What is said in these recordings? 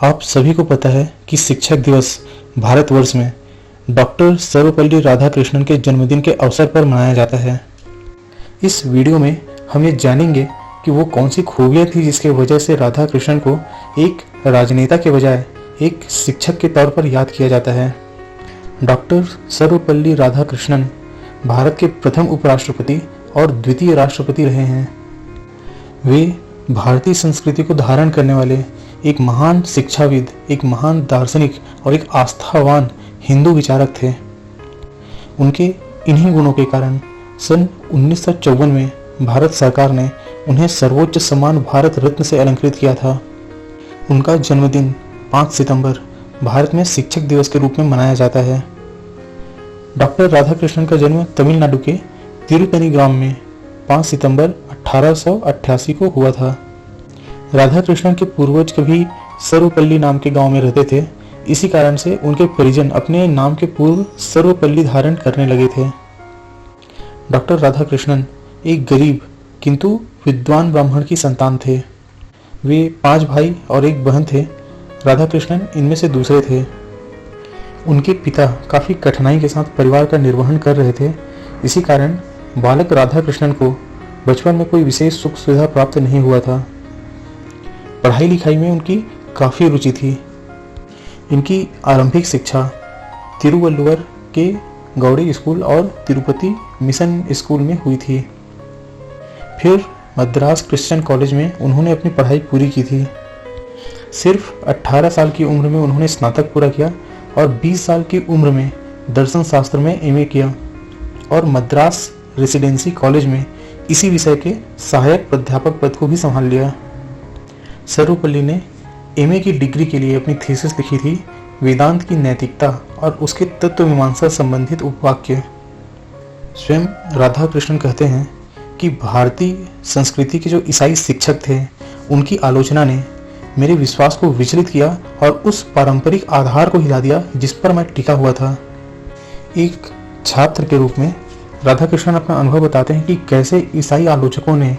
आप सभी को पता है कि शिक्षक दिवस भारतवर्ष में डॉक्टर सर्वपल्ली राधाकृष्णन के जन्मदिन के अवसर पर मनाया जाता है। इस वीडियो में हम ये जानेंगे कि वो कौन सी खूबियाँ थी जिसके वजह से राधाकृष्णन को एक राजनेता के बजाय एक शिक्षक के तौर पर याद किया जाता है। डॉक्टर सर्वपल्ली राधाकृष्णन भारत के प्रथम उपराष्ट्रपति और द्वितीय राष्ट्रपति रहे हैं। वे भारतीय संस्कृति को धारण करने वाले एक महान शिक्षाविद, एक महान दार्शनिक और एक आस्थावान हिंदू विचारक थे। उनके इन्हीं गुणों के कारण सन 1954 में भारत सरकार ने उन्हें सर्वोच्च सम्मान भारत रत्न से अलंकृत किया था। उनका जन्मदिन 5 सितंबर भारत में शिक्षक दिवस के रूप में मनाया जाता है। डॉक्टर राधाकृष्णन का जन्म तमिलनाडु के तिरुतनी ग्राम में 5 सितंबर 1888 को हुआ था। राधाकृष्णन के पूर्वज कभी सर्वपल्ली नाम के गांव में रहते थे। इसी कारण से उनके परिजन अपने नाम के पूर्व सर्वपल्ली धारण करने लगे थे। डॉक्टर राधाकृष्णन एक गरीब किंतु विद्वान ब्राह्मण की संतान थे। वे 5 भाई और एक बहन थे। राधाकृष्णन इनमें से दूसरे थे। उनके पिता काफ़ी कठिनाई के साथ परिवार का निर्वहन कर रहे थे। इसी कारण बालक राधाकृष्णन को बचपन में कोई विशेष सुख सुविधा प्राप्त नहीं हुआ था। पढ़ाई लिखाई में उनकी काफ़ी रुचि थी। इनकी आरंभिक शिक्षा तिरुवल्लुवर के गौड़ी स्कूल और तिरुपति मिशन स्कूल में हुई थी। फिर मद्रास क्रिश्चियन कॉलेज में उन्होंने अपनी पढ़ाई पूरी की थी। सिर्फ 18 साल की उम्र में उन्होंने स्नातक पूरा किया और 20 साल की उम्र में दर्शन शास्त्र में एमए किया और मद्रास रेसिडेंसी कॉलेज में इसी विषय के सहायक प्राध्यापक पद को भी संभाल लिया। सर्वपल्ली ने एमए की डिग्री के लिए अपनी थीसिस लिखी थी, वेदांत की नैतिकता और उसके तत्व मीमांसा संबंधित उपवाक्य। स्वयं राधाकृष्णन कहते हैं कि भारतीय संस्कृति के जो ईसाई शिक्षक थे, उनकी आलोचना ने मेरे विश्वास को विचलित किया और उस पारंपरिक आधार को हिला दिया जिस पर मैं टिका हुआ था। एक छात्र के रूप में राधाकृष्णन अपना अनुभव बताते हैं कि कैसे ईसाई आलोचकों ने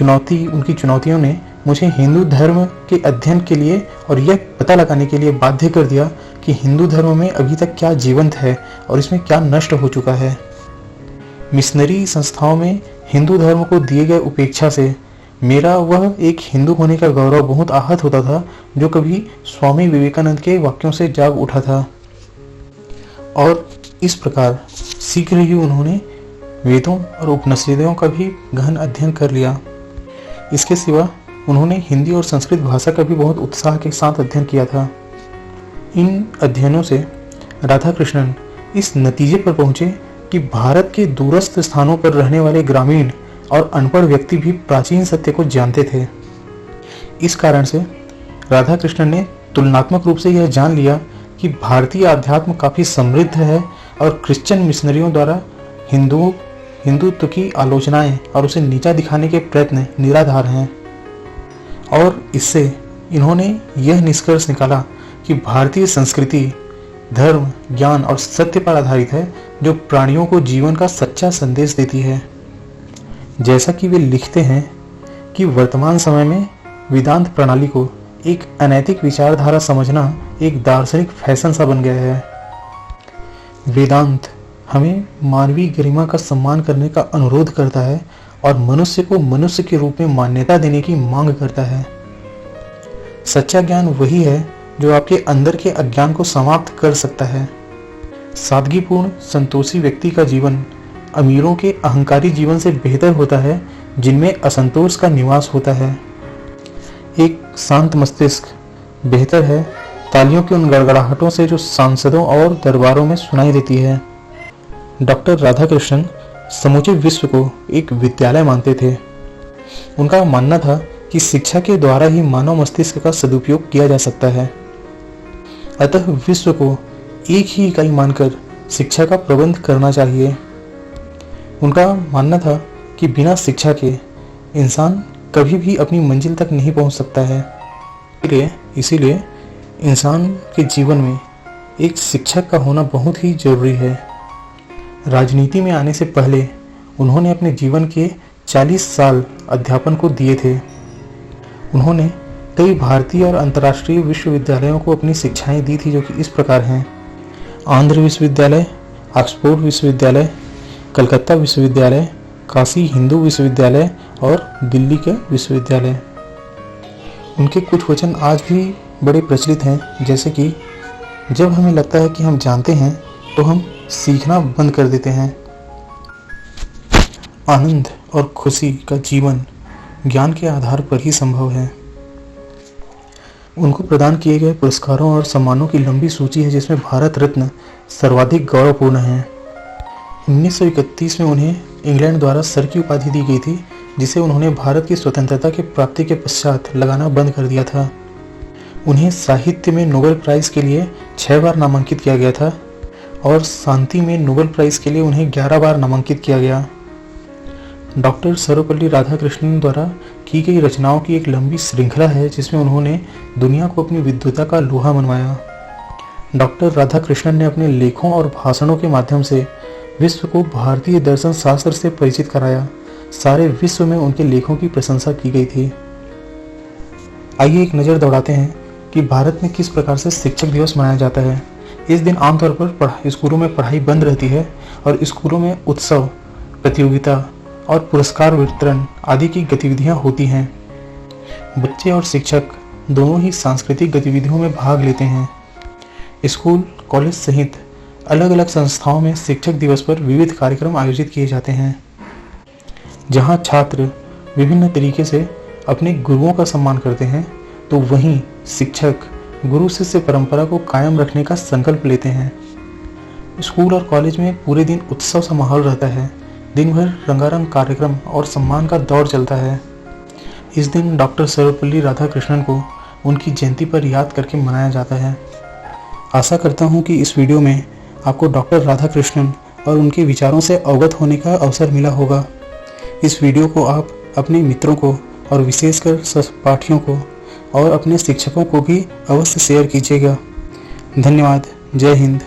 उनकी चुनौतियों ने मुझे हिंदू धर्म के अध्ययन के लिए और यह पता लगाने के लिए बाध्य कर दिया कि हिंदू धर्म में अभी तक क्या जीवंत है और इसमें क्या नष्ट हो चुका है। मिशनरी संस्थाओं में हिंदू धर्म को दिए गए उपेक्षा से मेरा वह एक हिंदू होने का गौरव बहुत आहत होता था जो कभी स्वामी विवेकानंद के वाक्यों से जाग उठा था। और इस प्रकार शीघ्र ही उन्होंने वेदों और उपनिषदों का भी गहन अध्ययन कर लिया। इसके सिवा उन्होंने हिंदी और संस्कृत भाषा का भी बहुत उत्साह के साथ अध्ययन किया था। इन अध्ययनों से राधाकृष्णन इस नतीजे पर पहुंचे कि भारत के दूरस्थ स्थानों पर रहने वाले ग्रामीण और अनपढ़ व्यक्ति भी प्राचीन सत्य को जानते थे। इस कारण से राधाकृष्णन ने तुलनात्मक रूप से यह जान लिया कि भारतीय अध्यात्म काफ़ी समृद्ध है और क्रिश्चियन मिशनरियों द्वारा हिंदुत्व की आलोचनाएं और उसे नीचा दिखाने के प्रयत्न निराधार हैं। और इससे इन्होंने यह निष्कर्ष निकाला कि भारतीय संस्कृति धर्म, ज्ञान और सत्य पर आधारित है जो प्राणियों को जीवन का सच्चा संदेश देती है। जैसा कि वे लिखते हैं कि वर्तमान समय में वेदांत प्रणाली को एक अनैतिक विचारधारा समझना एक दार्शनिक फैशन सा बन गया है। वेदांत हमें मानवीय गरिमा का सम्मान करने का अनुरोध करता है और मनुष्य को मनुष्य के रूप में मान्यता देने की मांग करता है। सच्चा ज्ञान वही है जो आपके अंदर के अज्ञान को समाप्त कर सकता है। सादगीपूर्ण संतोषी व्यक्ति का जीवन अमीरों के अहंकारी जीवन से बेहतर होता है जिनमें असंतोष का निवास होता है। एक शांत मस्तिष्क बेहतर है तालियों की उन गड़गड़ाहटों से जो सांसदों और दरबारों में सुनाई देती है। डॉक्टर राधाकृष्णन समूचे विश्व को एक विद्यालय मानते थे। उनका मानना था कि शिक्षा के द्वारा ही मानव मस्तिष्क का सदुपयोग किया जा सकता है। अतः विश्व को एक ही इकाई मानकर शिक्षा का प्रबंध करना चाहिए। उनका मानना था कि बिना शिक्षा के इंसान कभी भी अपनी मंजिल तक नहीं पहुंच सकता है। इसीलिए इंसान के जीवन में एक शिक्षक का होना बहुत ही जरूरी है। राजनीति में आने से पहले उन्होंने अपने जीवन के 40 साल अध्यापन को दिए थे। उन्होंने कई भारतीय और अंतर्राष्ट्रीय विश्वविद्यालयों को अपनी शिक्षाएं दी थी, जो कि इस प्रकार हैं: आंध्र विश्वविद्यालय, ऑक्सफोर्ड विश्वविद्यालय, कलकत्ता विश्वविद्यालय, काशी हिंदू विश्वविद्यालय और दिल्ली के विश्वविद्यालय। उनके कुछ वचन आज भी बड़े प्रचलित हैं, जैसे कि जब हमें लगता है कि हम जानते हैं तो हम सीखना बंद कर देते हैं। आनंद और खुशी का जीवन ज्ञान के आधार पर ही संभव है। उनको प्रदान किए गए पुरस्कारों और सम्मानों की लंबी सूची है, जिसमें भारत रत्न सर्वाधिक गौरवपूर्ण है। 1931 में उन्हें इंग्लैंड द्वारा सर की उपाधि दी गई थी, जिसे उन्होंने भारत की स्वतंत्रता की प्राप्ति के पश्चात लगाना बंद कर दिया था। उन्हें साहित्य में नोबेल प्राइज़ के लिए 6 बार नामांकित किया गया था और शांति में नोबेल प्राइज़ के लिए उन्हें 11 बार नामांकित किया गया। डॉक्टर सर्वपल्ली राधाकृष्णन द्वारा की गई रचनाओं की एक लंबी श्रृंखला है, जिसमें उन्होंने दुनिया को अपनी विद्वता का लोहा मनवाया। डॉक्टर राधाकृष्णन ने अपने लेखों और भाषणों के माध्यम से विश्व को भारतीय दर्शन शास्त्र से परिचित कराया। सारे विश्व में उनके लेखों की प्रशंसा की गई थी। आइए एक नज़र दौड़ाते हैं कि भारत में किस प्रकार से शिक्षक दिवस मनाया जाता है। इस दिन आमतौर पर स्कूलों में पढ़ाई बंद रहती है और स्कूलों में उत्सव, प्रतियोगिता और पुरस्कार वितरण आदि की गतिविधियां होती हैं। बच्चे और शिक्षक दोनों ही सांस्कृतिक गतिविधियों में भाग लेते हैं। स्कूल, कॉलेज सहित अलग अलग संस्थाओं में शिक्षक दिवस पर विविध कार्यक्रम आयोजित किए जाते हैं, जहां छात्र विभिन्न तरीके से अपने गुरुओं का सम्मान करते हैं, तो वहीं शिक्षक गुरु शिष्य परंपरा को कायम रखने का संकल्प लेते हैं। स्कूल और कॉलेज में पूरे दिन उत्सव सा माहौल रहता है। दिन भर रंगारंग कार्यक्रम और सम्मान का दौर चलता है। इस दिन डॉक्टर सर्वपल्ली राधाकृष्णन को उनकी जयंती पर याद करके मनाया जाता है। आशा करता हूँ कि इस वीडियो में आपको डॉक्टर राधाकृष्णन और उनके विचारों से अवगत होने का अवसर मिला होगा। इस वीडियो को आप अपने मित्रों को और विशेषकर सहपाठियों को और अपने शिक्षकों को भी अवश्य शेयर कीजिएगा। धन्यवाद। जय हिंद।